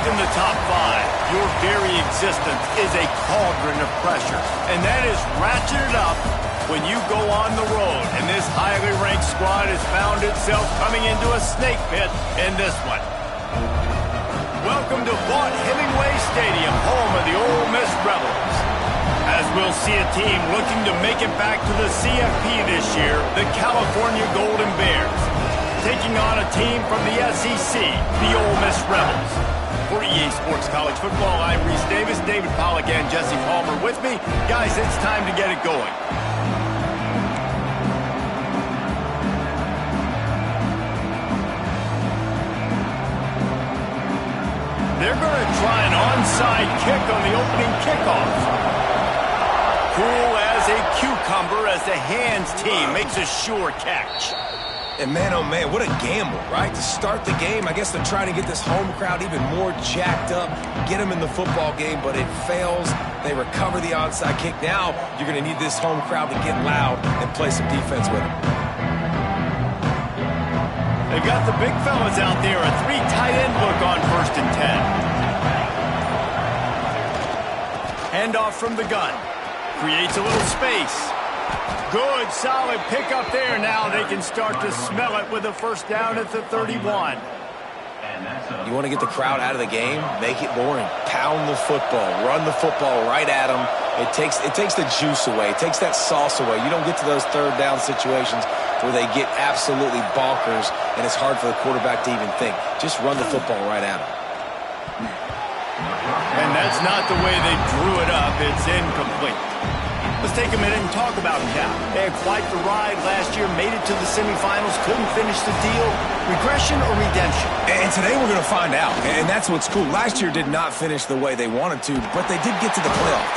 in the top 5, your very existence is a cauldron of pressure. And that is ratcheted up when you go on the road. And this highly ranked squad has found itself coming into a snake pit in this one. Welcome to Vaught Hemingway Stadium, home of the Ole Miss Rebels. As we'll see a team looking to make it back to the CFP this year, the California Golden Bears, taking on a team from the SEC, the Ole Miss Rebels. For EA Sports College Football, I'm Reese Davis, David Pollack, and Jesse Palmer with me. Guys, it's time to get it going. They're going to try an onside kick on the opening kickoff. Cool as a cucumber as the hands team makes a sure catch. And man, oh man, what a gamble, right? To start the game, I guess they're trying to get this home crowd even more jacked up, get them in the football game, but it fails. They recover the onside kick. Now you're going to need this home crowd to get loud and play some defense with them. They got the big fellas out there, a 3 tight end look on 1st and 10. Handoff from the gun. Creates a little space. Good, solid pickup there. Now they can start to smell it with a first down at the 31. You want to get the crowd out of the game? Make it boring. Pound the football. Run the football right at them. It takes the juice away. It takes that sauce away. You don't get to those third down situations where they get absolutely bonkers and it's hard for the quarterback to even think. Just run the football right at them. And that's not the way they drew it up. It's incomplete. Let's take a minute and talk about Cal. They had quite the ride last year, made it to the semifinals, couldn't finish the deal. Regression or redemption? And today we're going to find out, and that's what's cool. Last year did not finish the way they wanted to, but they did get to the playoff.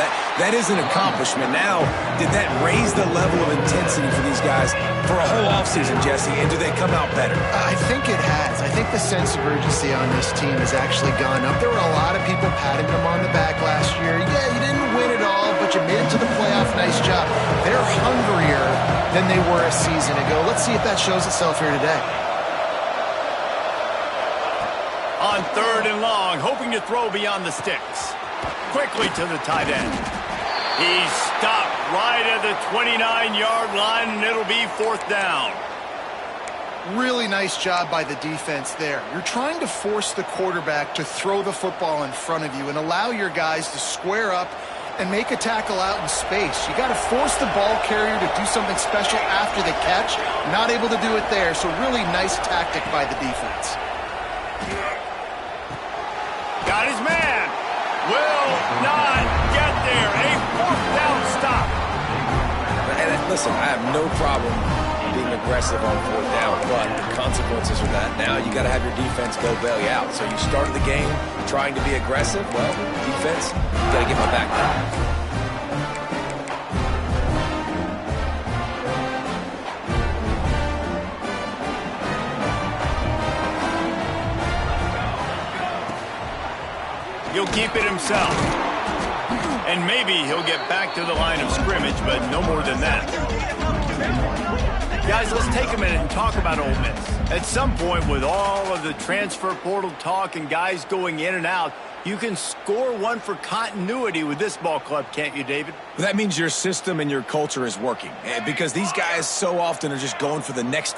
That is an accomplishment. Now, did that raise the level of intensity for these guys for a whole offseason, Jesse, and do they come out better? I think it has. I think the sense of urgency on this team has actually gone up. There were a lot of people patting them on the back last year. Yeah, you didn't win it all, but you made it to the playoff. Nice job. They're hungrier than they were a season ago. Let's see if that shows itself here today. On 3rd and long, hoping to throw beyond the sticks. Quickly to the tight end. He's stopped right at the 29-yard line, and it'll be 4th down. Really nice job by the defense there. You're trying to force the quarterback to throw the football in front of you and allow your guys to square up and make a tackle out in space. You got to force the ball carrier to do something special after the catch. Not able to do it there, so really nice tactic by the defense. Got his man. Will not get there. A 4th down stop. And listen, I have no problem being aggressive on 4th down, but the consequences of that, now you got to have your defense go bail you out. So you started the game trying to be aggressive. Well, defense, you got to get my back now. He'll keep it himself. And maybe he'll get back to the line of scrimmage, but no more than that. Guys, let's take a minute and talk about Ole Miss. At some point, with all of the transfer portal talk and guys going in and out, you can score one for continuity with this ball club, can't you, David? That means your system and your culture is working, because these guys so often are just going for the next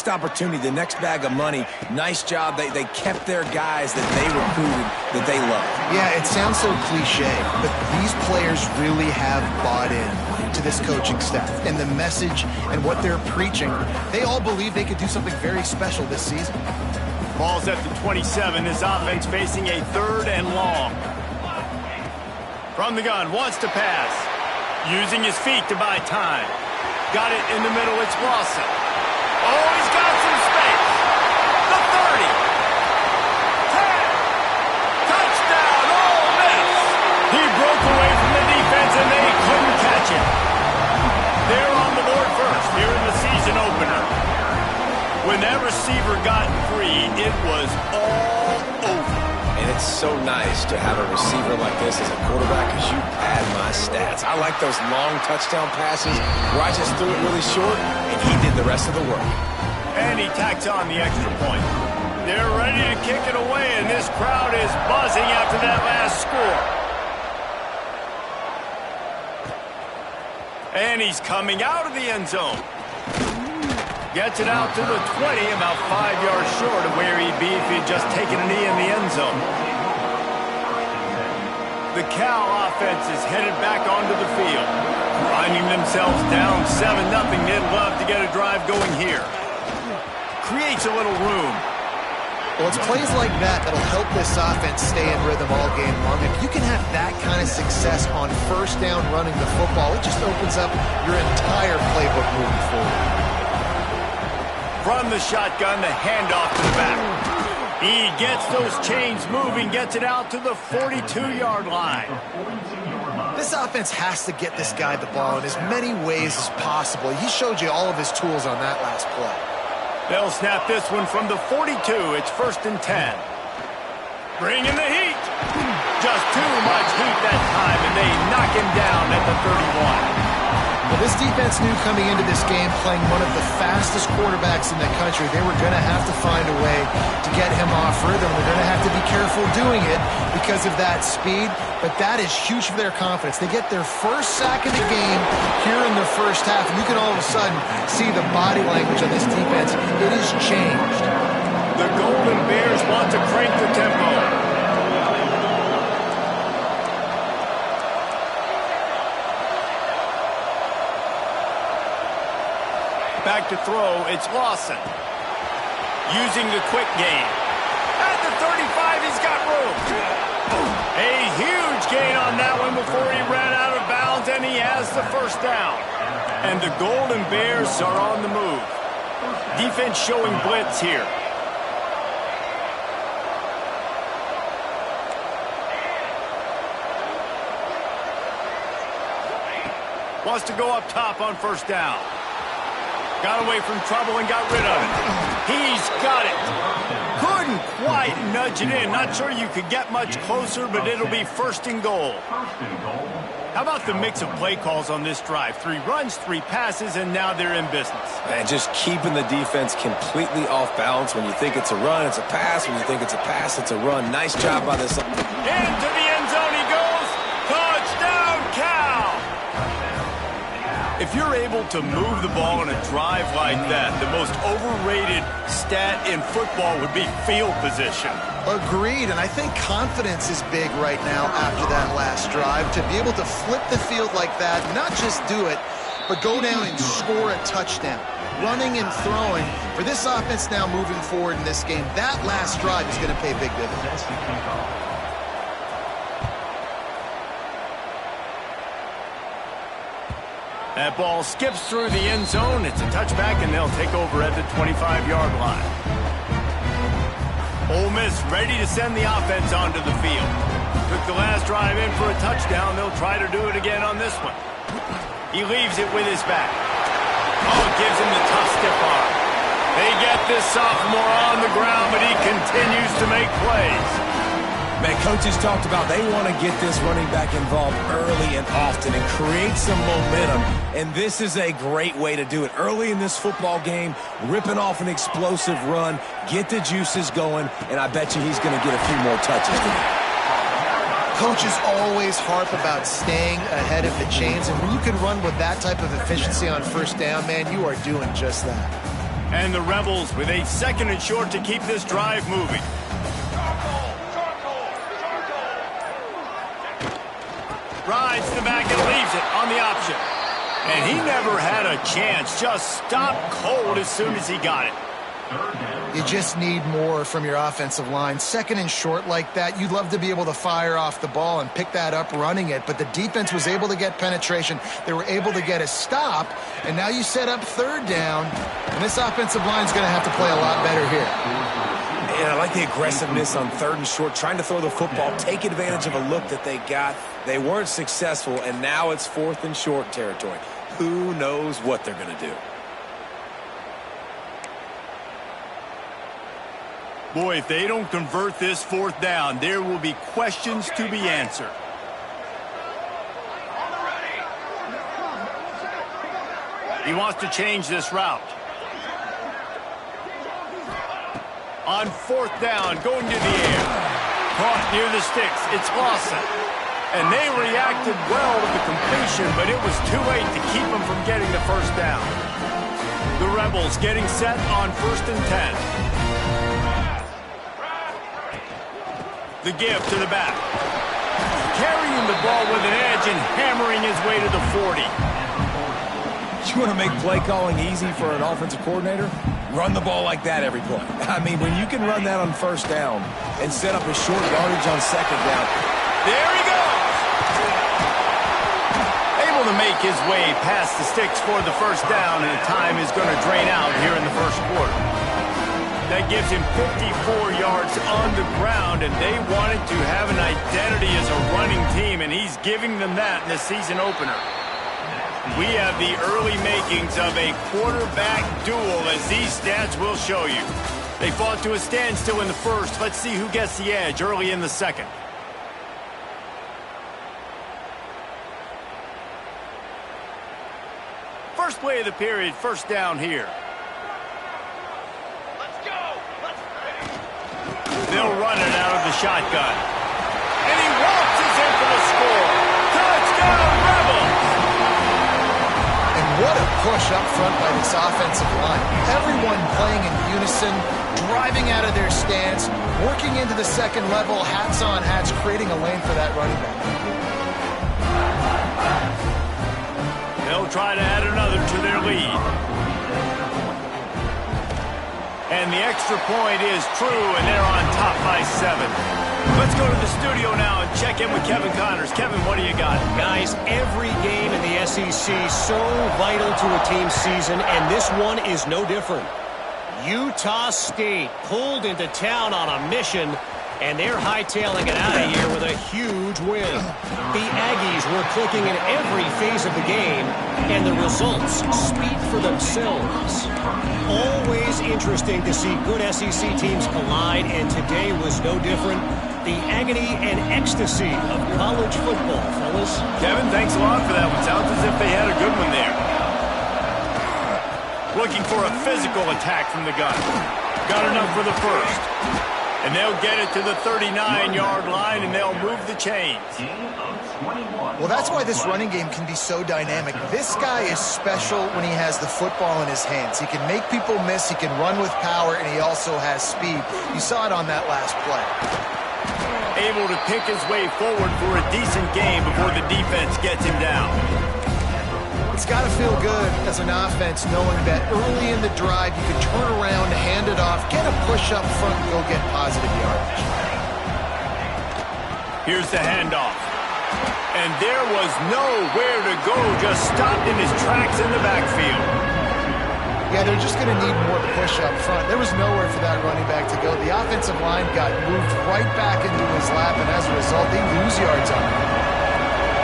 opportunity, the next bag of money. Nice job. They kept their guys that they recruited, that they love. Yeah, it sounds so cliche, but these players really have bought in to this coaching staff and the message and what they're preaching. They all believe they could do something very special this season. Ball's at the 27. This offense facing a 3rd and long. From the gun, wants to pass. Using his feet to buy time. Got it in the middle, it's Lawson. Oh, he's got some space. The 30. 10. Touchdown, Ole Miss. He broke away from the defense and they couldn't catch him. They're on the board first here in the season opener. When that receiver got free, it was all over. And it's so nice to have a receiver like this as a quarterback because you pad my stats. I like those long touchdown passes where I just threw it really short and he did the rest of the work. And he tacks on the extra point. They're ready to kick it away, and this crowd is buzzing after that last score. And he's coming out of the end zone. Gets it out to the 20, about 5 yards short of where he'd be if he'd just taken a knee in the end zone. The Cal offense is headed back onto the field. Finding themselves down 7-0, they'd love to get a drive going here. Creates a little room. Well, it's plays like that that'll help this offense stay in rhythm all game long. If you can have that kind of success on first down running the football, it just opens up your entire playbook moving forward. From the shotgun, the handoff to the back. He gets those chains moving, gets it out to the 42-yard line. This offense has to get this guy the ball in as many ways as possible. He showed you all of his tools on that last play. They'll snap this one from the 42. It's 1st and 10. Bring in the heat. Just too much heat that time, and they knock him down at the 31. Well, this defense knew coming into this game, playing one of the fastest quarterbacks in the country, they were going to have to find a way to get him off rhythm. They're going to have to be careful doing it because of that speed, but that is huge for their confidence. They get their first sack of the game here in the first half, and you can all of a sudden see the body language on this defense. It has changed. The Golden Bears want to crank the tempo. Back to throw, it's Lawson. Using the quick game. At the 35, he's got room. A huge gain on that one before he ran out of bounds, and he has the first down. And the Golden Bears are on the move. Defense showing blitz here. Wants to go up top on first down. Got away from trouble and got rid of it. He's got it. Couldn't quite nudge it in. Not sure you could get much closer, but it'll be 1st and goal. How about the mix of play calls on this drive? 3 runs, 3 passes, and now they're in business. And just keeping the defense completely off balance. When you think it's a run, it's a pass. When you think it's a pass, it's a run. Nice job by this. Into the end zone he goes. Touchdown, Cal! If you're able to move the ball in a drive like that, the most overrated stat in football would be field position. Agreed, and I think confidence is big right now after that last drive. To be able to flip the field like that, not just do it, but go down and score a touchdown. Running and throwing. For this offense now moving forward in this game, that last drive is going to pay big dividends. That ball skips through the end zone. It's a touchback, and they'll take over at the 25-yard line. Ole Miss ready to send the offense onto the field. Took the last drive in for a touchdown. They'll try to do it again on this one. He leaves it with his back. Oh, it gives him the tough stiff arm. They get this sophomore on the ground, but he continues to make plays. Man, coaches talked about they want to get this running back involved early and often and create some momentum, and this is a great way to do it. Early in this football game, ripping off an explosive run, get the juices going, and I bet you he's going to get a few more touches tonight. Coaches always harp about staying ahead of the chains, and when you can run with that type of efficiency on first down, man, you are doing just that. And the Rebels with a 2nd and short to keep this drive moving. Rides to the back and leaves it on the option. And he never had a chance. Just stopped cold as soon as he got it. You just need more from your offensive line. 2nd and short like that, you'd love to be able to fire off the ball and pick that up running it, but the defense was able to get penetration. They were able to get a stop, and now you set up 3rd down, and this offensive line is going to have to play a lot better here. And I like the aggressiveness on 3rd and short, trying to throw the football, take advantage of a look that they got. They weren't successful, and now it's 4th and short territory. Who knows what they're going to do? Boy, if they don't convert this 4th down, there will be questions to be answered. He wants to change this route. On 4th down, going to the air. Caught near the sticks. It's Lawson. And they reacted well to the completion, but it was too late to keep them from getting the first down. The Rebels getting set on 1st and 10. The give to the back. Carrying the ball with an edge and hammering his way to the 40. You want to make play calling easy for an offensive coordinator? Run the ball like that every play. I mean, when you can run that on 1st down and set up a short yardage on 2nd down. There he goes! Able to make his way past the sticks for the 1st down, and the time is going to drain out here in the 1st quarter. That gives him 54 yards on the ground, and they wanted to have an identity as a running team, and he's giving them that in the season opener. We have the early makings of a quarterback duel, as these stats will show you. They fought to a standstill in the 1st. Let's see who gets the edge early in the 2nd. First play of the period, 1st down here. Let's go! They'll run it out of the shotgun. And he waltzes in for the score. Touchdown, Rebels! What a push up front by this offensive line. Everyone playing in unison, driving out of their stance, working into the 2nd level, hats on hats, creating a lane for that running back. They'll try to add another to their lead. And the extra point is true, and they're on top by 7. Let's go to the studio now and check in with Kevin Connors. Kevin, what do you got? Guys, every game in the SEC so vital to a team's season, and this one is no different. Utah State pulled into town on a mission, and they're hightailing it out of here with a huge win. The Aggies were clicking in every phase of the game, and the results speak for themselves. Always interesting to see good SEC teams collide, and today was no different. The agony and ecstasy of college football, fellas. Kevin, thanks a lot for that one. Sounds as if they had a good one there. Looking for a physical attack from the gun. Got enough for the 1st. And they'll get it to the 39-yard line, and they'll move the chains. Well, that's why this running game can be so dynamic. This guy is special when he has the football in his hands. He can make people miss, he can run with power, and he also has speed. You saw it on that last play. Able to pick his way forward for a decent game before the defense gets him down. It's got to feel good as an offense knowing that early in the drive you can turn around, hand it off, get a push up front, and go get positive yardage. Here's the handoff. And there was nowhere to go, just stopped in his tracks in the backfield. Yeah, they're just going to need more push up front. There was nowhere for that running back to go. The offensive line got moved right back into his lap, and as a result, they lose yards on him.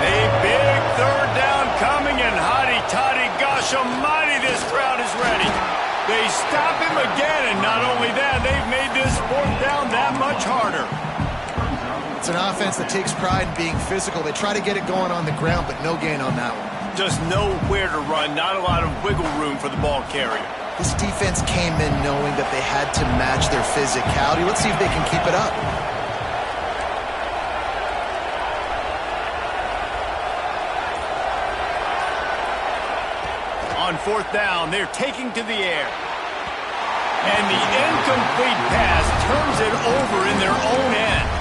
A big 3rd down coming, and hotty-toddy, gosh almighty, this crowd is ready. They stop him again, and not only that, they've made this 4th down that much harder. It's an offense that takes pride in being physical. They try to get it going on the ground, but no gain on that one. Just nowhere to run, not a lot of wiggle room for the ball carrier. This defense came in knowing that they had to match their physicality. Let's see if they can keep it up. On 4th down, they're taking to the air. And the incomplete pass turns it over in their own end.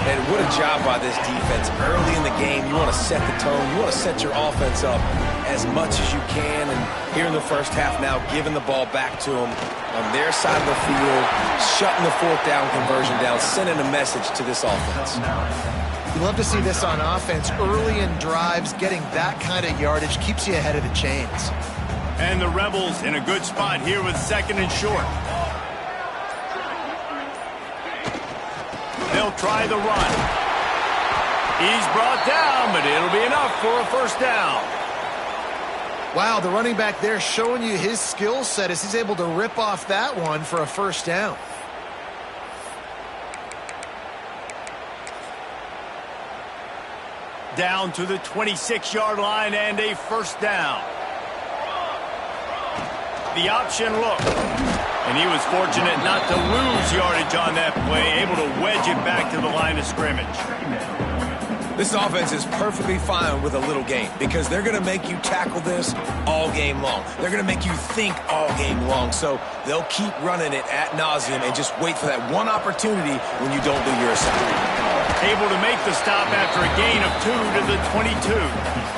And what a job by this defense. Early in the game, you want to set the tone. You want to set your offense up as much as you can. And here in the 1st half now, giving the ball back to them on their side of the field, shutting the 4th down conversion down, sending a message to this offense. You love to see this on offense. Early in drives, getting that kind of yardage keeps you ahead of the chains. And the Rebels in a good spot here with 2nd and short. They'll try the run. He's brought down, but it'll be enough for a 1st down. Wow, the running back there showing you his skill set as he's able to rip off that one for a 1st down. Down to the 26-yard line and a 1st down. The option look. And he was fortunate not to lose yardage on that play, able to wedge it back to the line of scrimmage. This offense is perfectly fine with a little game because they're going to make you tackle this all game long. They're going to make you think all game long. So they'll keep running it ad nauseum and just wait for that one opportunity when you don't do your assignment. Able to make the stop after a gain of 2 to the 22.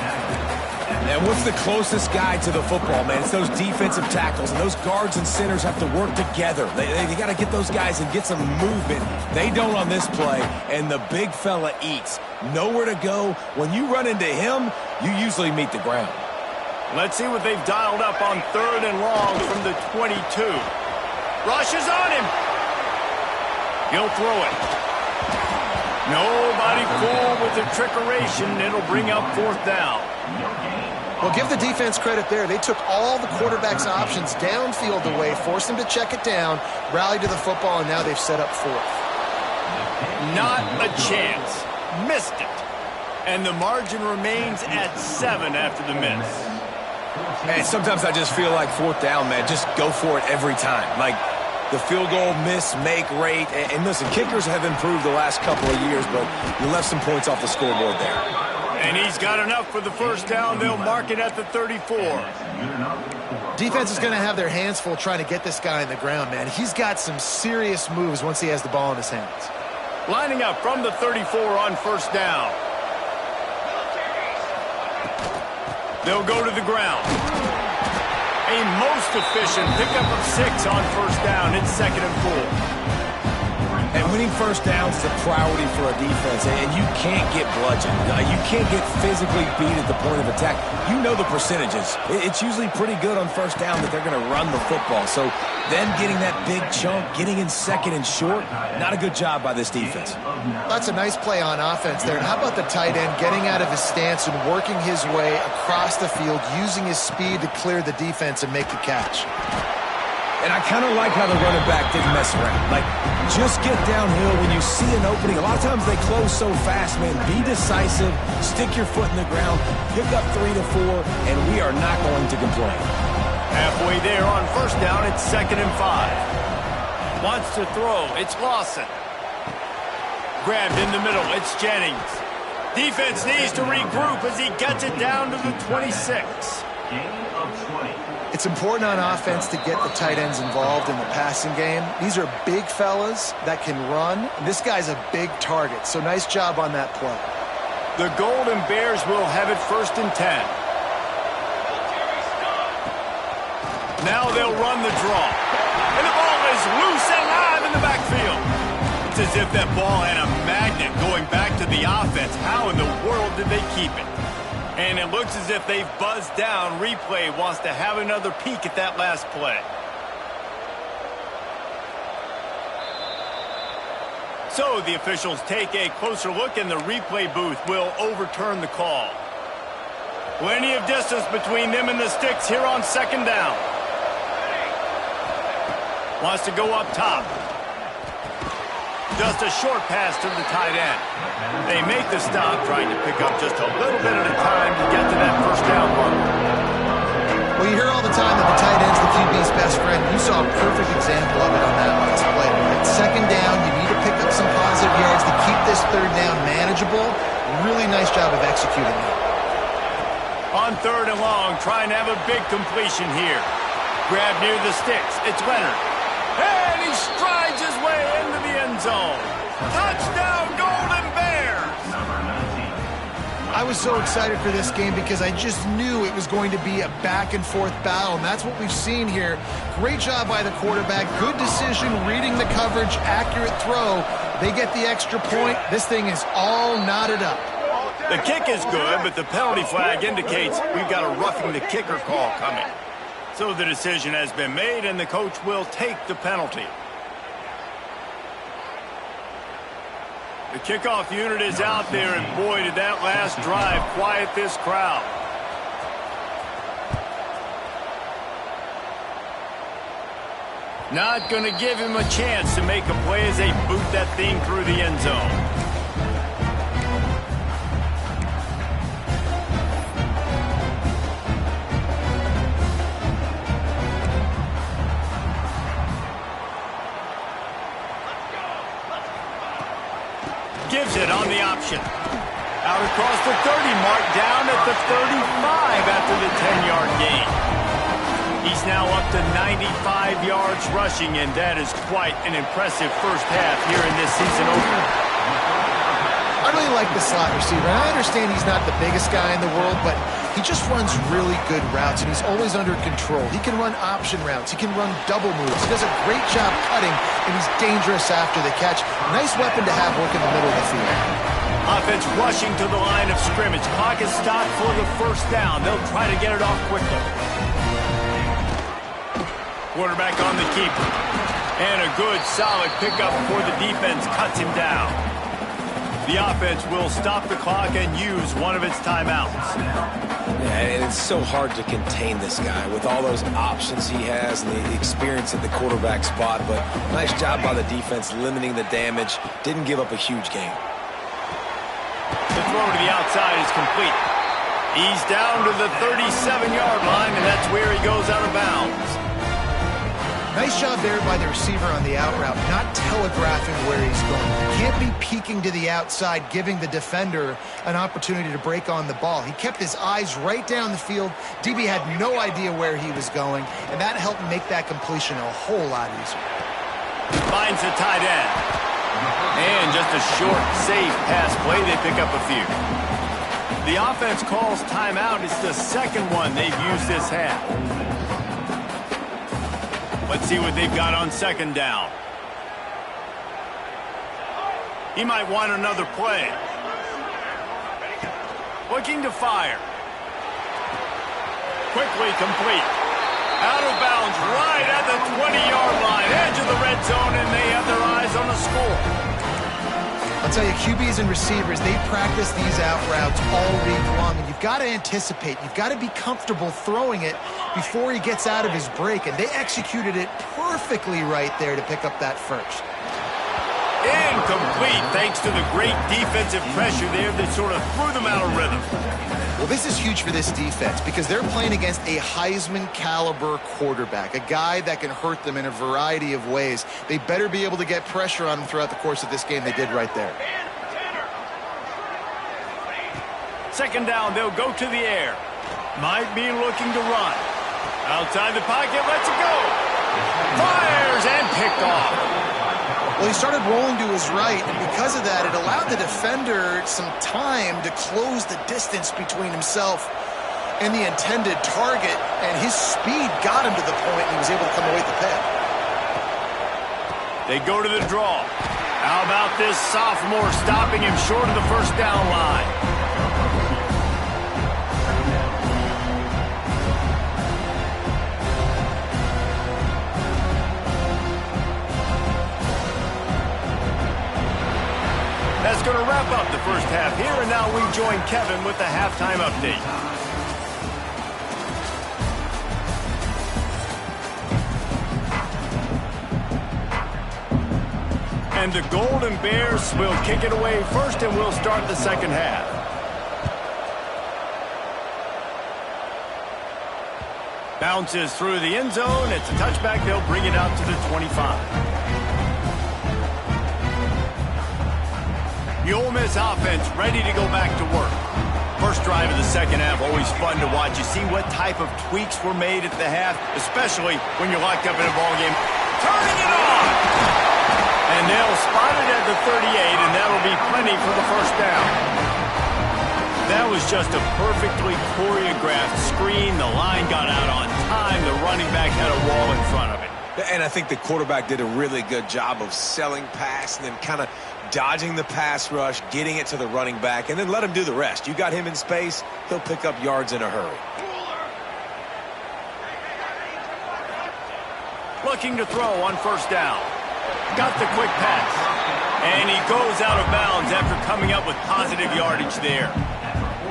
And what's the closest guy to the football, man? It's those defensive tackles, and those guards and centers have to work together. They got to get those guys and get some movement. They don't on this play, and the big fella eats. Nowhere to go. When you run into him, you usually meet the ground. Let's see what they've dialed up on 3rd and long from the 22. Rush is on him. He'll throw it. Nobody fooled with the trickeration. It'll bring up 4th down. Well, give the defense credit there. They took all the quarterback's options downfield away, forced him to check it down, rallied to the football, and now they've set up 4th. Not a chance. Missed it. And the margin remains at 7 after the miss. Man, sometimes I just feel like 4th down, man. Just go for it every time. Like the field goal miss-make rate. And listen, kickers have improved the last couple of years, but you left some points off the scoreboard there. And he's got enough for the 1st down. They'll mark it at the 34. Defense is going to have their hands full trying to get this guy on the ground, man. He's got some serious moves once he has the ball in his hands. Lining up from the 34 on 1st down. They'll go to the ground. A most efficient pickup of 6 on 1st down. It's 2nd and 4. And winning 1st downs is a priority for a defense, and you can't get bludgeoned. You can't get physically beat at the point of attack. You know the percentages. It's usually pretty good on 1st down that they're going to run the football. So then getting that big chunk, getting in 2nd and short, not a good job by this defense. That's a nice play on offense there. And how about the tight end getting out of his stance and working his way across the field, using his speed to clear the defense and make the catch? And I kind of like how the running back didn't mess around. Like, just get downhill when you see an opening. A lot of times they close so fast, man. Be decisive, stick your foot in the ground, pick up 3 to 4, and we are not going to complain. Halfway there on 1st down, it's 2nd and 5. Wants to throw, it's Lawson. Grabbed in the middle, it's Jennings. Defense needs to regroup as he gets it down to the 26. It's important on offense to get the tight ends involved in the passing game. These are big fellas that can run. This guy's a big target, so nice job on that play. The Golden Bears will have it 1st and 10. Now they'll run the draw. And the ball is loose and live in the backfield. It's as if that ball had a magnet going back to the offense. How in the world did they keep it? And it looks as if they've buzzed down. Replay wants to have another peek at that last play. So the officials take a closer look, and the replay booth will overturn the call. Plenty of distance between them and the sticks here on 2nd down. Wants to go up top. Just a short pass to the tight end. They make the stop, trying to pick up just a little bit at a time to get to that 1st down mark. Well, you hear all the time that the tight end's the QB's best friend. You saw a perfect example of it on that last play. At 2nd down, you need to pick up some positive yards to keep this 3rd down manageable. Really nice job of executing that. On 3rd and long, trying to have a big completion here. Grab near the sticks. It's Leonard. And he strides his way into the end zone. Touchdown, Golden Bears! I was so excited for this game because I just knew it was going to be a back-and-forth battle, and that's what we've seen here. Great job by the quarterback. Good decision, reading the coverage, accurate throw. They get the extra point. This thing is all knotted up. The kick is good, but the penalty flag indicates we've got a roughing the kicker call coming. So the decision has been made, and the coach will take the penalty. The kickoff unit is out there, and boy, did that last drive quiet this crowd. Not going to give him a chance to make a play as they boot that thing through the end zone. option. Out across the 30, mark down at the 35 after the 10-yard gain. He's now up to 95 yards rushing, and that is quite an impressive first half here in this season opener. I really like the slot receiver. I understand he's not the biggest guy in the world, but he just runs really good routes, and he's always under control. He can run option routes. He can run double moves. He does a great job cutting, and he's dangerous after the catch. Nice weapon to have working the middle of the field. Offense rushing to the line of scrimmage. Clock is stopped for the first down. They'll try to get it off quickly. Quarterback on the keeper. And a good, solid pickup before the defense cuts him down. The offense will stop the clock and use one of its timeouts. Yeah, and it's so hard to contain this guy with all those options he has and the experience at the quarterback spot. But nice job by the defense limiting the damage. Didn't give up a huge gain. The throw to the outside is complete. He's down to the 37-yard line, and that's where he goes out of bounds. Nice job there by the receiver on the out route, not telegraphing where he's going. He can't be peeking to the outside, giving the defender an opportunity to break on the ball. He kept his eyes right down the field. DB had no idea where he was going, and that helped make that completion a whole lot easier. Finds the tight end. And just a short, safe pass play. They pick up a few. The offense calls timeout. It's the second one they've used this half. Let's see what they've got on second down. He might want another play. Looking to fire. Quickly complete. Out of bounds right at the 20-yard line. Edge of the red zone, and they have their eyes on the score. I'll tell you, QBs and receivers, they practice these out routes all week long, and you've got to anticipate. You've got to be comfortable throwing it before he gets out of his break, and they executed it perfectly right there to pick up that first. Incomplete, thanks to the great defensive pressure there that sort of threw them out of rhythm. Well, this is huge for this defense because they're playing against a Heisman-caliber quarterback, a guy that can hurt them in a variety of ways. They better be able to get pressure on him throughout the course of this game. They did right there. Second down, they'll go to the air. Might be looking to run. Outside the pocket, lets it go. Fires and picked off. Well, he started rolling to his right, and because of that, it allowed the defender some time to close the distance between himself and the intended target, and his speed got him to the point, and he was able to come away with the pick. They go to the draw. How about this sophomore stopping him short of the first down line? That's going to wrap up the first half here, and now we join Kevin with the halftime update. And the Golden Bears will kick it away first, and we'll start the second half. Bounces through the end zone. It's a touchback. They'll bring it out to the 25. The Ole Miss offense ready to go back to work. First drive of the second half, always fun to watch. You see what type of tweaks were made at the half, especially when you're locked up in a ball game. Turning it on! And they'll spot it at the 38, and that'll be plenty for the first down. That was just a perfectly choreographed screen. The line got out on time. The running back had a wall in front of it. And I think the quarterback did a really good job of selling pass and then kind of dodging the pass rush, getting it to the running back, and then let him do the rest. You got him in space, he'll pick up yards in a hurry. Looking to throw on first down. Got the quick pass. And he goes out of bounds after coming up with positive yardage there.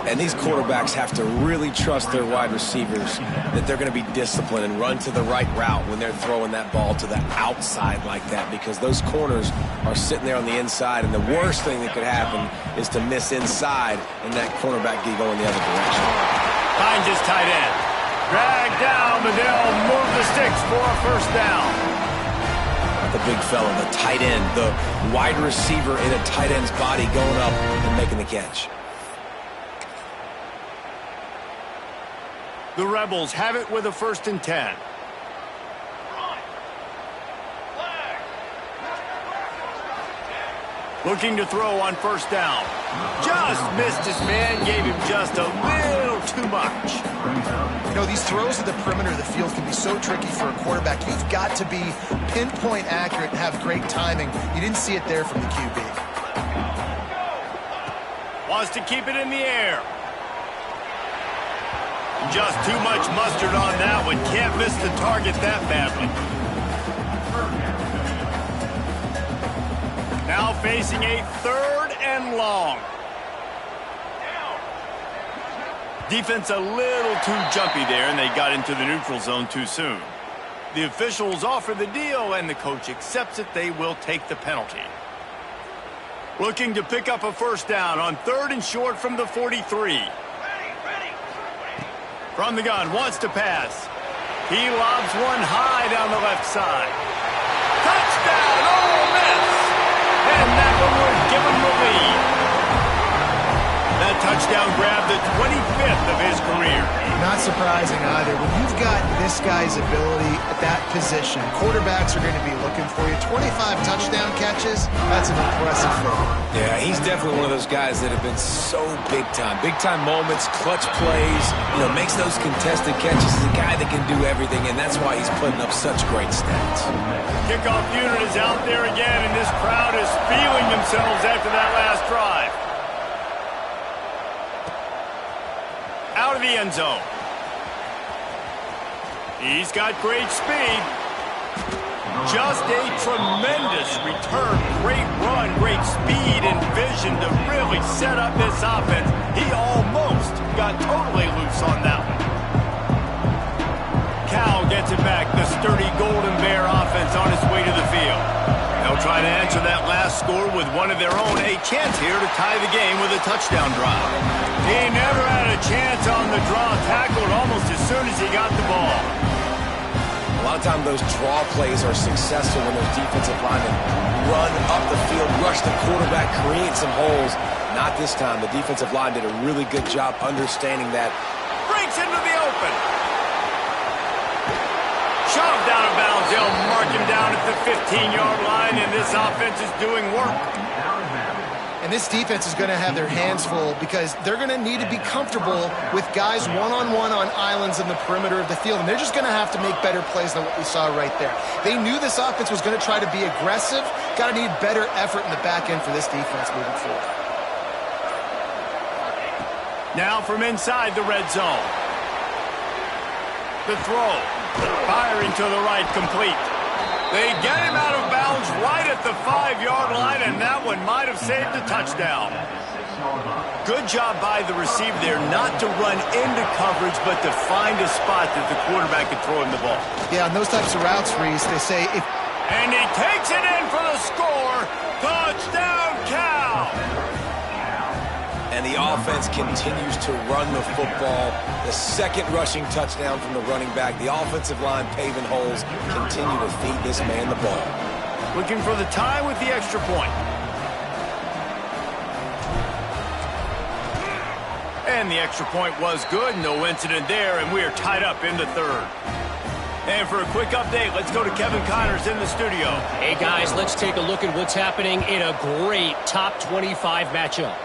And these quarterbacks have to really trust their wide receivers that they're going to be disciplined and run to the right route when they're throwing that ball to the outside like that, because those corners are sitting there on the inside, and the worst thing that could happen is to miss inside and that cornerback get going the other direction. Finds his tight end. Dragged down, but they'll move the sticks for a first down. The big fella, the tight end, the wide receiver in a tight end's body going up and making the catch. The Rebels have it with a 1st and 10. Looking to throw on 1st down. Just missed his man, gave him just a little too much. You know, these throws at the perimeter of the field can be so tricky for a quarterback. You've got to be pinpoint accurate and have great timing. You didn't see it there from the QB. Wants to keep it in the air. Just too much mustard on that one. Can't miss the target that badly. Now facing a 3rd and long. Defense a little too jumpy there, and they got into the neutral zone too soon. The officials offer the deal, and the coach accepts it. They will take the penalty. Looking to pick up a 1st down on 3rd and short from the 43. From the gun, wants to pass. He lobs one high down the left side. Touchdown, Ole Miss! And that one would give him the lead. That touchdown grabbed the 25th of his career. Not surprising either. When you've got this guy's ability at that position, quarterbacks are going to be looking for you. 25 touchdown catches, that's an impressive thing. Yeah, he's definitely one of those guys that have been so big time. Big time moments, clutch plays, makes those contested catches. He's a guy that can do everything, and that's why he's putting up such great stats. Kickoff unit is out there again, and this crowd is feeling themselves after that last drive. Out of the end zone. He's got great speed. Just a tremendous return. Great run, great speed and vision to really set up this offense. He almost got totally loose on that one. Cal gets it back. The sturdy Golden Bear offense on its way to the field. They'll try to answer that last score with one of their own. A chance here to tie the game with a touchdown drive. He never had a chance on the draw. Tackled almost as soon as he got the ball. A lot of times those draw plays are successful when those defensive linemen run up the field, rush the quarterback, create some holes. Not this time. The defensive line did a really good job understanding that. Breaks into the open. Shoved out of bounds. They'll mark him down at the 15-yard line, and this offense is doing work. And this defense is going to have their hands full because they're going to need to be comfortable with guys one-on-one on islands in the perimeter of the field. And they're just going to have to make better plays than what we saw right there. They knew this offense was going to try to be aggressive. Got to need better effort in the back end for this defense moving forward. Now from inside the red zone. The throw. Firing to the right, complete. They get him out of bounds right at the 5-yard line, and that one might have saved a touchdown. Good job by the receiver there not to run into coverage, but to find a spot that the quarterback could throw him the ball. Yeah, on those types of routes, Reese, they say if... And he takes it in for the score. Touchdown, Cal! And the offense continues to run the football. The second rushing touchdown from the running back. The offensive line paving holes. Continue to feed this man the ball. Looking for the tie with the extra point. And the extra point was good. No incident there, and we are tied up in the 3rd. And for a quick update, let's go to Kevin Connors in the studio. Hey, guys, let's take a look at what's happening in a great top 25 matchup.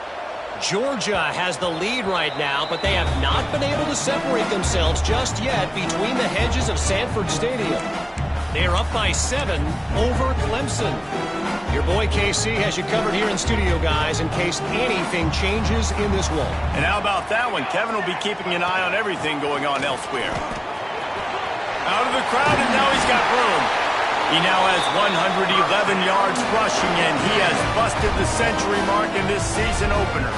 Georgia has the lead right now, but they have not been able to separate themselves just yet between the hedges of Sanford Stadium. They are up by 7 over Clemson. Your boy KC has you covered here in studio, guys, in case anything changes in this one. And how about that one? Kevin will be keeping an eye on everything going on elsewhere. Out of the crowd, and now he's got room. He now has 111 yards rushing, and he has busted the century mark in this season opener.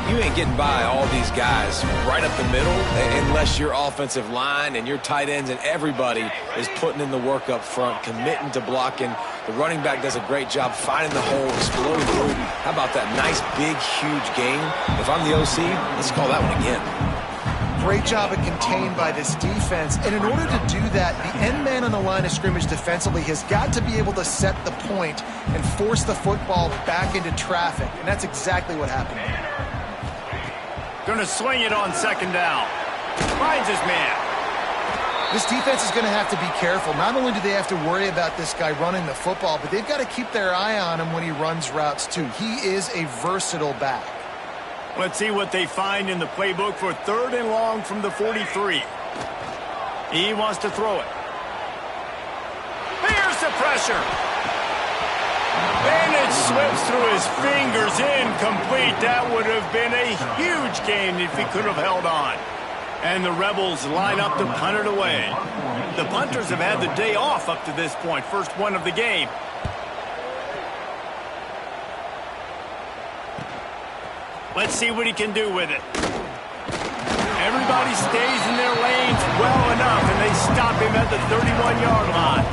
You ain't getting by all these guys right up the middle unless your offensive line and your tight ends and everybody is putting in the work up front, committing to blocking. The running back does a great job finding the hole, exploding through. How about that nice, big, huge game? If I'm the OC, let's call that one again. Great job at contained by this defense. And in order to do that, the end man on the line of scrimmage defensively has got to be able to set the point and force the football back into traffic. And that's exactly what happened. Going to swing it on second down. Finds his man. This defense is going to have to be careful. Not only do they have to worry about this guy running the football, but they've got to keep their eye on him when he runs routes too. He is a versatile back. Let's see what they find in the playbook for 3rd and long from the 43. He wants to throw it. Here's the pressure. And it slips through his fingers, incomplete. That would have been a huge gain if he could have held on. And the Rebels line up to punt it away. The punters have had the day off up to this point. First one of the game. Let's see what he can do with it. Everybody stays in their lanes well enough, and they stop him at the 31-yard line.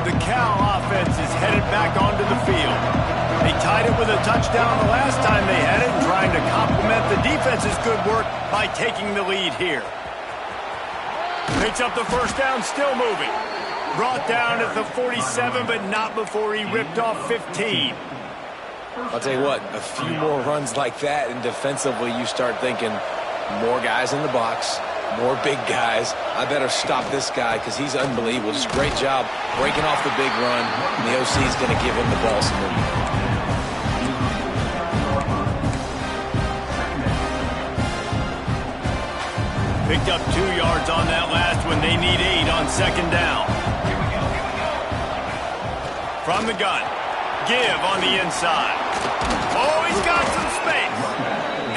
The Cal offense is headed back onto the field. They tied it with a touchdown the last time they had it, and trying to complement the defense's good work by taking the lead here. Picks up the first down, still moving. Brought down at the 47, but not before he ripped off 15. I'll tell you what, a few more runs like that, and defensively you start thinking more guys in the box, more big guys. I better stop this guy because he's unbelievable. Just great job breaking off the big run, and the OC is going to give him the ball some more. Picked up 2 yards on that last one. They need 8 on second down. From the gun. Give on the inside. Oh, he's got some space.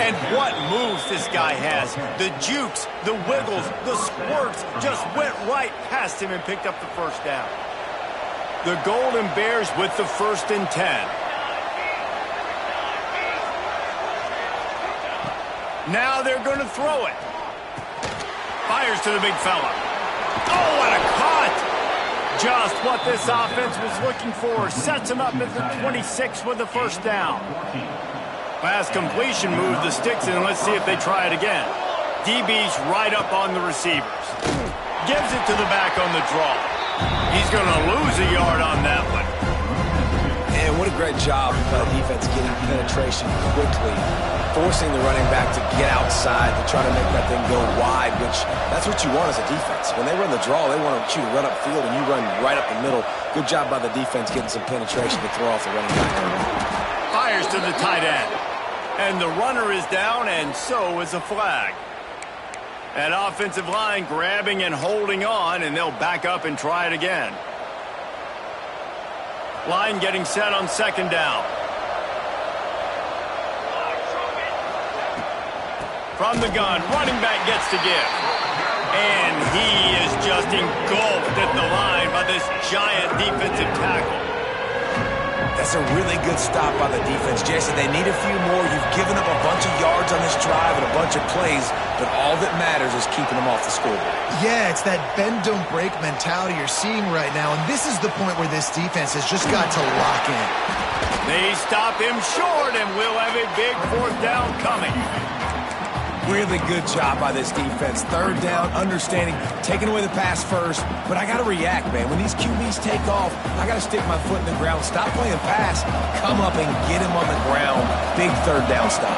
And what moves this guy has. The jukes, the wiggles, the squirts just went right past him and picked up the first down. The Golden Bears with the 1st and 10. Now they're going to throw it. Fires to the big fella. Oh, what a cut! Just what this offense was looking for. Sets him up at the 26 with the first down. Fast completion moved the sticks in. Let's see if they try it again. DB's right up on the receivers. Gives it to the back on the draw. He's going to lose a yard on that one. And what a great job by the defense getting penetration quickly, forcing the running back to get outside to try to make that thing go wide, which that's what you want as a defense. When they run the draw, they want you to run up field, and you run right up the middle. Good job by the defense getting some penetration to throw off the running back. Fires to the tight end. And the runner is down, and so is a flag. That offensive line grabbing and holding on, and they'll back up and try it again. Line getting set on second down. From the gun, running back gets to give. And he is just engulfed at the line by this giant defensive tackle. That's a really good stop by the defense. Jason, they need a few more. You've given up a bunch of yards on this drive and a bunch of plays, but all that matters is keeping them off the scoreboard. Yeah, it's that bend, don't break mentality you're seeing right now, and this is the point where this defense has just got to lock in. They stop him short, and we'll have a big 4th down coming. Really good job by this defense. 3rd down, understanding, taking away the pass first. But I got to react, man. When these QBs take off, I got to stick my foot in the ground. Stop playing pass. Come up and get him on the ground. Big 3rd down stop.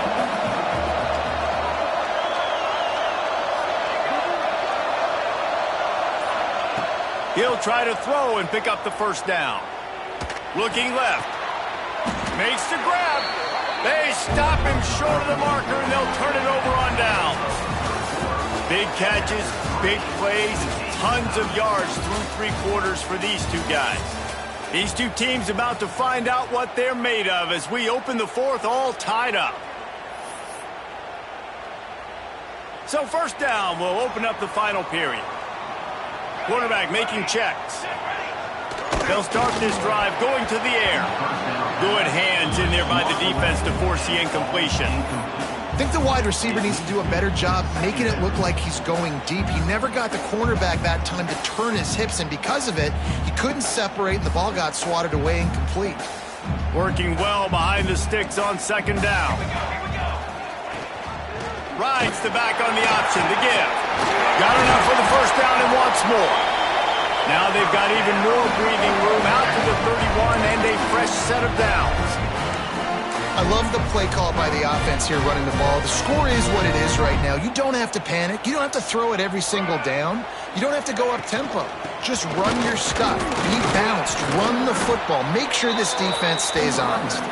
He'll try to throw and pick up the first down. Looking left. Makes the grab. They stop him short of the marker, and they'll turn it over on downs. Big catches, big plays, tons of yards through 3 quarters for these two guys. These two teams about to find out what they're made of as we open the 4th all tied up. So 1st down will open up the final period. Quarterback making checks. They'll start this drive going to the air. Good hands in there by the defense to force the incompletion. I think the wide receiver needs to do a better job making it look like he's going deep. He never got the cornerback that time to turn his hips, and because of it, he couldn't separate, and the ball got swatted away incomplete. Working well behind the sticks on second down. Rides the back on the option to give. Got enough for the first down and wants more. Now they've got even more breathing room out to the 31 and a fresh set of downs. I love the play call by the offense here running the ball. The score is what it is right now. You don't have to panic. You don't have to throw it every single down. You don't have to go up tempo. Just run your stuff. Be balanced. Run the football. Make sure this defense stays honest.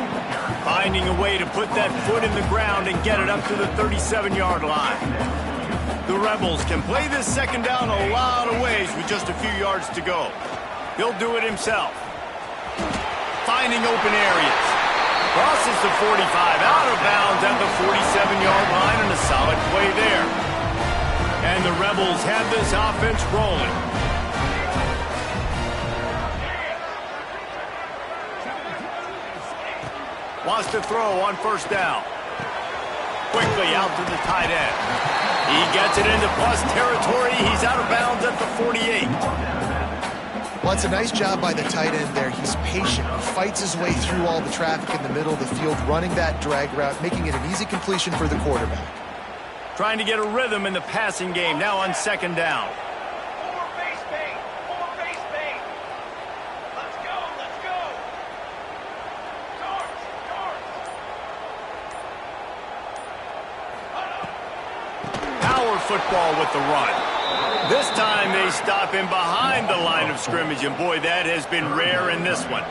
Finding a way to put that foot in the ground and get it up to the 37-yard line. The Rebels can play this second down a lot of ways with just a few yards to go. He'll do it himself. Finding open areas. Crosses the 45, out of bounds at the 47-yard line, and a solid play there. And the Rebels have this offense rolling. Wants to throw on first down. Quickly out to the tight end. He gets it into plus territory. He's out of bounds at the 48. Well, it's a nice job by the tight end there. He's patient. He fights his way through all the traffic in the middle of the field, running that drag route, making it an easy completion for the quarterback. Trying to get a rhythm in the passing game, now on second down. More base bait. More base bait. Let's go. Let's go. Power football with the run. This time they stop him behind the line of scrimmage, and boy, that has been rare in this one.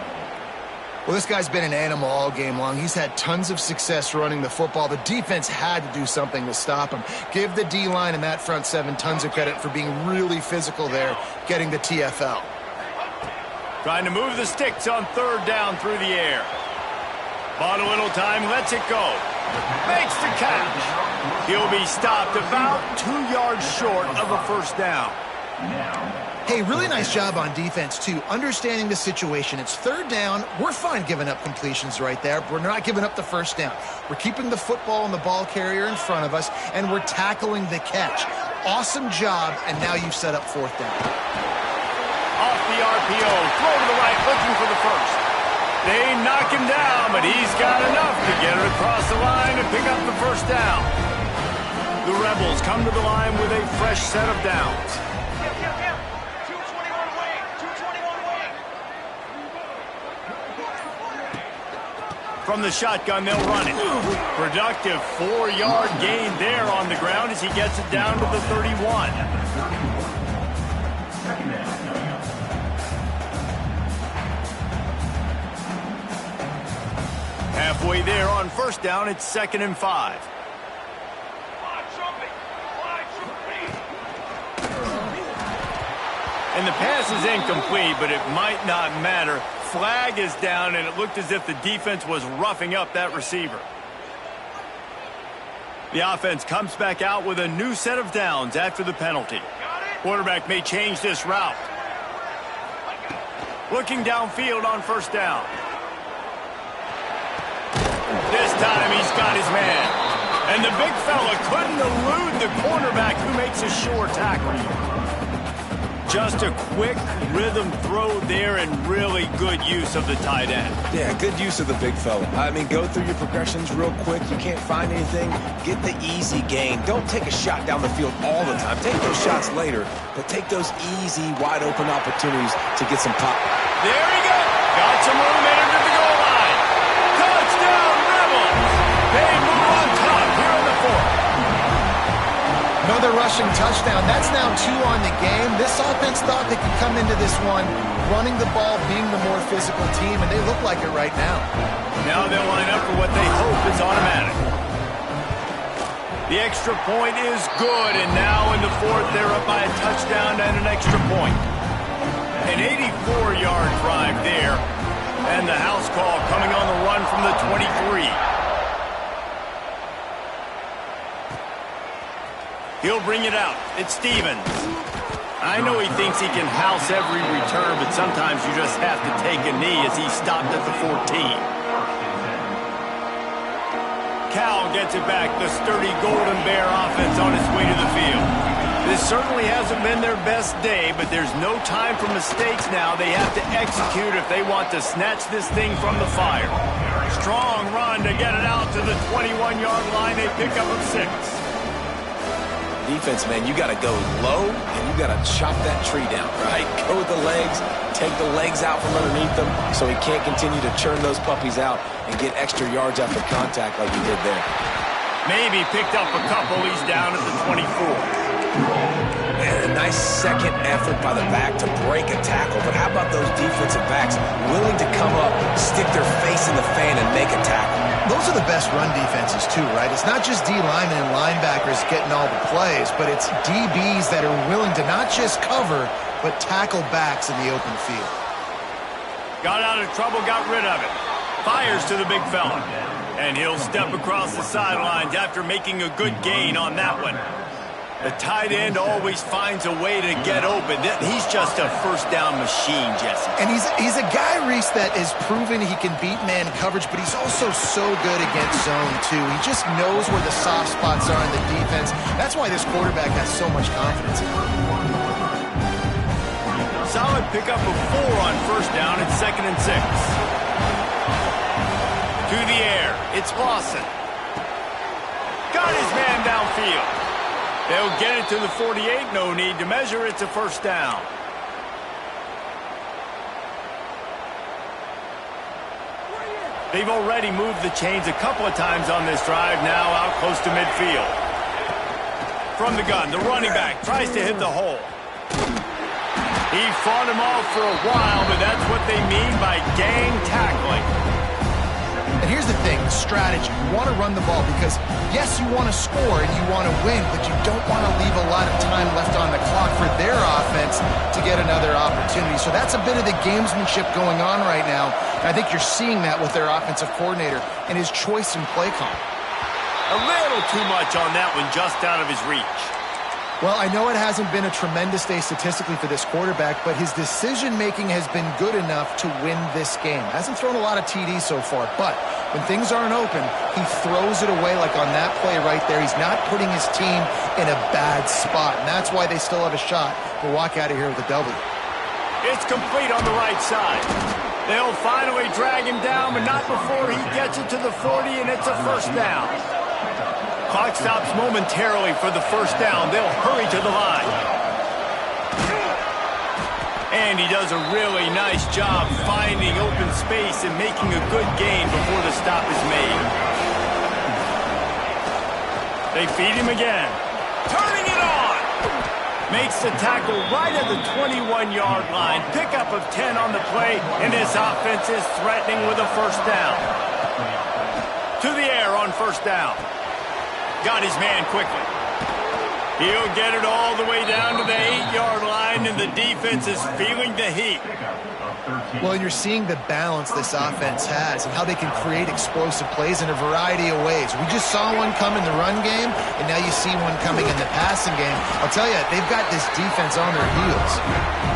Well, this guy's been an animal all game long. He's had tons of success running the football. The defense had to do something to stop him. Give the D-line and that front seven tons of credit for being really physical there, getting the TFL. Trying to move the sticks on third down through the air. Bought a little time, lets it go. Makes the catch. He'll be stopped about 2 yards short of a first down. Hey, really nice job on defense, too. Understanding the situation. It's third down. We're fine giving up completions right there. We're not giving up the first down. We're keeping the football and the ball carrier in front of us, and we're tackling the catch. Awesome job, and now you've set up fourth down. Off the RPO, throw to the right, looking for the first. They knock him down, but he's got enough to get it across the line and pick up the first down. The Rebels come to the line with a fresh set of downs. 221 away. 221 away. From the shotgun, they'll run it. Productive 4-yard gain there on the ground as he gets it down to the 31. Halfway there on first down, it's 2nd and 5. And the pass is incomplete, but it might not matter. Flag is down, and it looked as if the defense was roughing up that receiver. The offense comes back out with a new set of downs after the penalty. Quarterback may change this route. Looking downfield on first down. This time he's got his man. And the big fella couldn't elude the cornerback who makes a sure tackle. Just a quick rhythm throw there and really good use of the tight end. Yeah, good use of the big fella. I mean, go through your progressions real quick. You can't find anything. Get the easy gain. Don't take a shot down the field all the time. Take those shots later, but take those easy, wide-open opportunities to get some pop. There he goes. Got some room into the goal line. Touchdown, Rebels. They move on top here in the fourth. Another rushing touchdown. That's now 2 on the game. This offense thought they could come into this one running the ball, being the more physical team, and they look like it right now. Now they'll line up for what they hope is automatic. The extra point is good, and now in the fourth, they're up by a touchdown and an extra point. An 84-yard drive there, and the house call coming on the run from the 23. He'll bring it out. It's Stevens. I know he thinks he can house every return, but sometimes you just have to take a knee as he stopped at the 14. Cal gets it back. The sturdy Golden Bear offense on its way to the field. This certainly hasn't been their best day, but there's no time for mistakes now. They have to execute if they want to snatch this thing from the fire. Strong run to get it out to the 21-yard line. They pick up of 6. Defense, man, you got to go low, and you got to chop that tree down, right? Go with the legs, take the legs out from underneath them so he can't continue to churn those puppies out and get extra yards after contact like he did there. Maybe picked up a couple. He's down at the 24. And a nice second effort by the back to break a tackle. But how about those defensive backs willing to come up, stick their face in the fan, and make a tackle? Those are the best run defenses, too, right? It's not just D linemen and linebackers getting all the plays, but it's DBs that are willing to not just cover, but tackle backs in the open field. Got out of trouble, got rid of it. Fires to the big fella. And he'll step across the sidelines after making a good gain on that one. The tight end always finds a way to get open. He's just a first down machine, Jesse. And he's a guy, Reese, that has proven he can beat man coverage, but he's also so good against zone, too. He just knows where the soft spots are in the defense. That's why this quarterback has so much confidence in him. Solid pickup of 4 on first down at 2nd and 6. To the air, it's Lawson. Got his man downfield. They'll get it to the 48, no need to measure, it's a first down. They've already moved the chains a couple of times on this drive, now out close to midfield. From the gun, the running back tries to hit the hole. He fought him off for a while, but that's what they mean by gang tackling. And here's the thing, the strategy. You want to run the ball because, yes, you want to score and you want to win, but you don't want to leave a lot of time left on the clock for their offense to get another opportunity. So that's a bit of the gamesmanship going on right now. And I think you're seeing that with their offensive coordinator and his choice in play call. A little too much on that one, just out of his reach. Well, I know it hasn't been a tremendous day statistically for this quarterback, but his decision-making has been good enough to win this game. Hasn't thrown a lot of TDs so far, but when things aren't open, he throws it away like on that play right there. He's not putting his team in a bad spot, and that's why they still have a shot to walk out of here with a W. It's complete on the right side. They'll finally drag him down, but not before he gets it to the 40, and it's a first down. Clock stops momentarily for the first down. They'll hurry to the line. And he does a really nice job finding open space and making a good gain before the stop is made. They feed him again. Turning it on! Makes the tackle right at the 21-yard line. Pickup of 10 on the play, and this offense is threatening with a first down. To the air on first down. Got his man quickly. He'll get it all the way down to the 8-yard line, and the defense is feeling the heat. Well, you're seeing the balance this offense has and how they can create explosive plays in a variety of ways. We just saw one come in the run game, and now you see one coming in the passing game. I'll tell you, they've got this defense on their heels.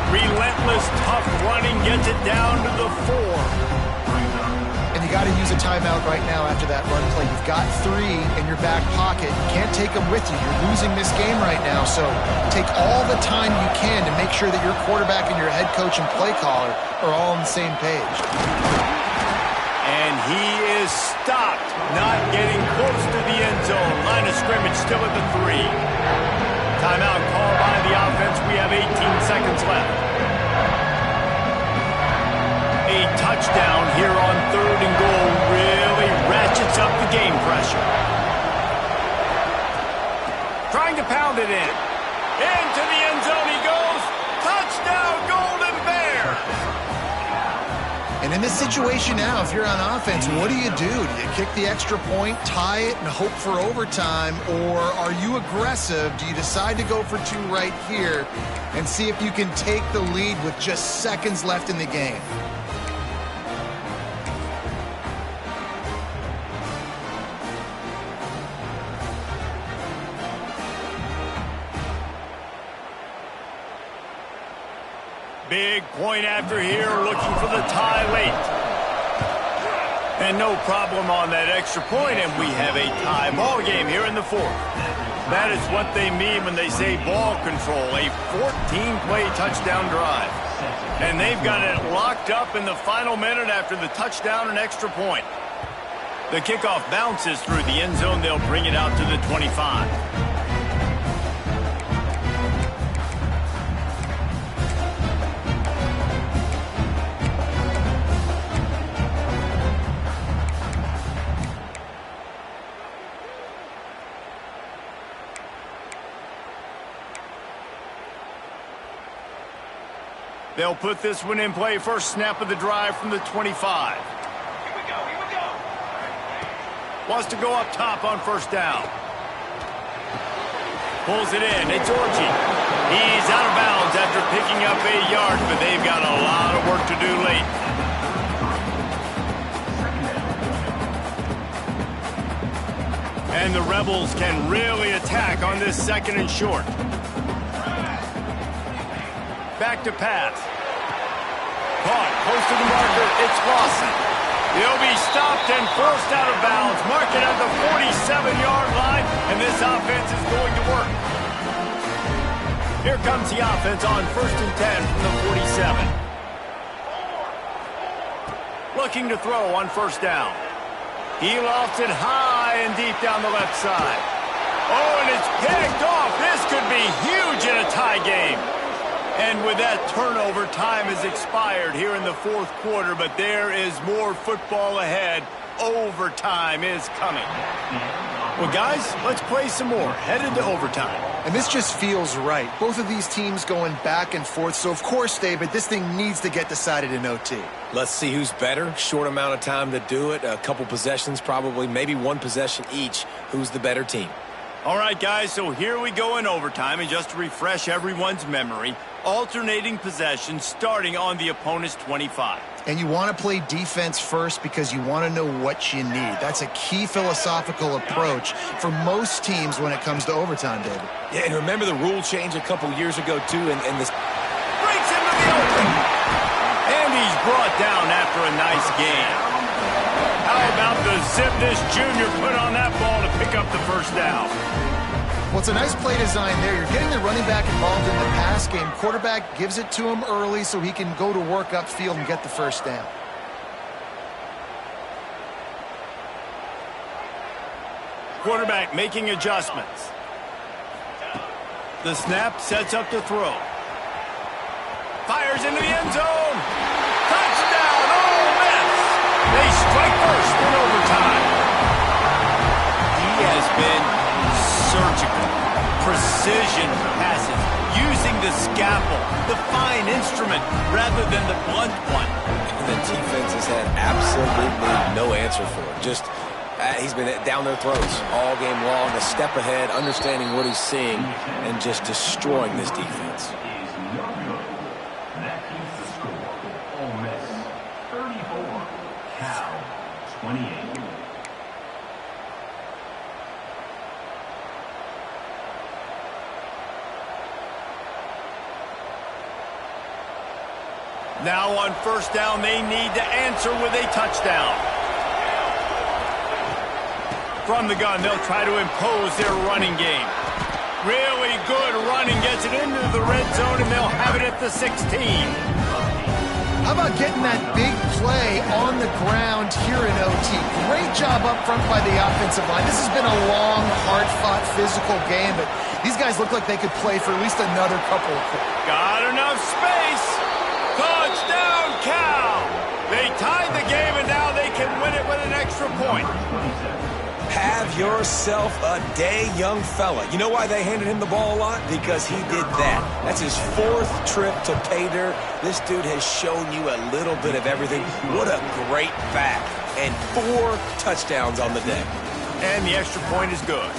Relentless, tough running gets it down to the 4. And you got to use a timeout right now after that run play. You've got 3 in your back pocket. You can't take them with you. You're losing this game right now. So take all the time you can to make sure that your quarterback and your head coach and play caller are all on the same page. And he is stopped, not getting close to the end zone. Line of scrimmage still at the 3. Timeout called by the offense. We have 18 seconds left. A touchdown here on 3rd and goal really ratchets up the game pressure. Trying to pound it in. Into the end zone he goes. Touchdown, Golden Bears! And in this situation now, if you're on offense, what do? Do you kick the extra point, tie it, and hope for overtime? Or are you aggressive? Do you decide to go for 2 right here and see if you can take the lead with just seconds left in the game? Big point after here, looking for the tie late. And no problem on that extra point, and we have a tie ball game here in the fourth. That is what they mean when they say ball control, a 14-play touchdown drive. And they've got it locked up in the final minute after the touchdown and extra point. The kickoff bounces through the end zone. They'll bring it out to the 25. They'll put this one in play. First snap of the drive from the 25. Here we go, here we go. Wants to go up top on first down. Pulls it in. It's Orchie. He's out of bounds after picking up 8 yards, but they've got a lot of work to do late. And the Rebels can really attack on this second and short. Back to pass. Caught, close to the marker, it's Lawson. He'll be stopped and forced out of bounds. Mark it at the 47-yard line, and this offense is going to work. Here comes the offense on 1st and 10 from the 47. Looking to throw on first down. He lofts it high and deep down the left side. Oh, and it's picked off. This could be huge in a tie game. And with that turnover, time has expired here in the fourth quarter, but there is more football ahead. Overtime is coming. Well, guys, let's play some more. Headed to overtime. And this just feels right. Both of these teams going back and forth. So, of course, David, this thing needs to get decided in OT. Let's see who's better. Short amount of time to do it. A couple possessions probably, maybe one possession each. Who's the better team? All right, guys, so here we go in overtime. And just to refresh everyone's memory, alternating possessions starting on the opponent's 25. And you want to play defense first because you want to know what you need. That's a key philosophical approach for most teams when it comes to overtime, David. Yeah, and remember the rule change a couple years ago, too, and this Breaks into the open. And he's brought down after a nice game. How about the zip this junior put on that ball to pick up the first down? Well, it's a nice play design there. You're getting the running back involved in the pass game. Quarterback gives it to him early so he can go to work upfield and get the first down. Quarterback making adjustments. The snap sets up the throw. Fires into the end zone. Touchdown, Ole Miss. They strike first in overtime. He has been surgical, precision passes, using the scalpel, the fine instrument, rather than the blunt one. the defense has had absolutely no answer for it. Just he's been down their throats all game long, a step ahead, understanding what he's seeing, and just destroying this defense. That keeps the score. Ole Miss 34, Cal 28. Now on first down, they need to answer with a touchdown. From the gun, they'll try to impose their running game. Really good running, gets it into the red zone, and they'll have it at the 16. How about getting that big play on the ground here in OT? Great job up front by the offensive line. This has been a long, hard-fought, physical game, but these guys look like they could play for at least another couple of quarters. Got enough space. Touchdown, Cal! They tied the game, and now they can win it with an extra point. Have yourself a day, young fella. You know why they handed him the ball a lot? Because he did that. That's his fourth trip to pay dirt. This dude has shown you a little bit of everything. What a great back. And 4 touchdowns on the day. And the extra point is good.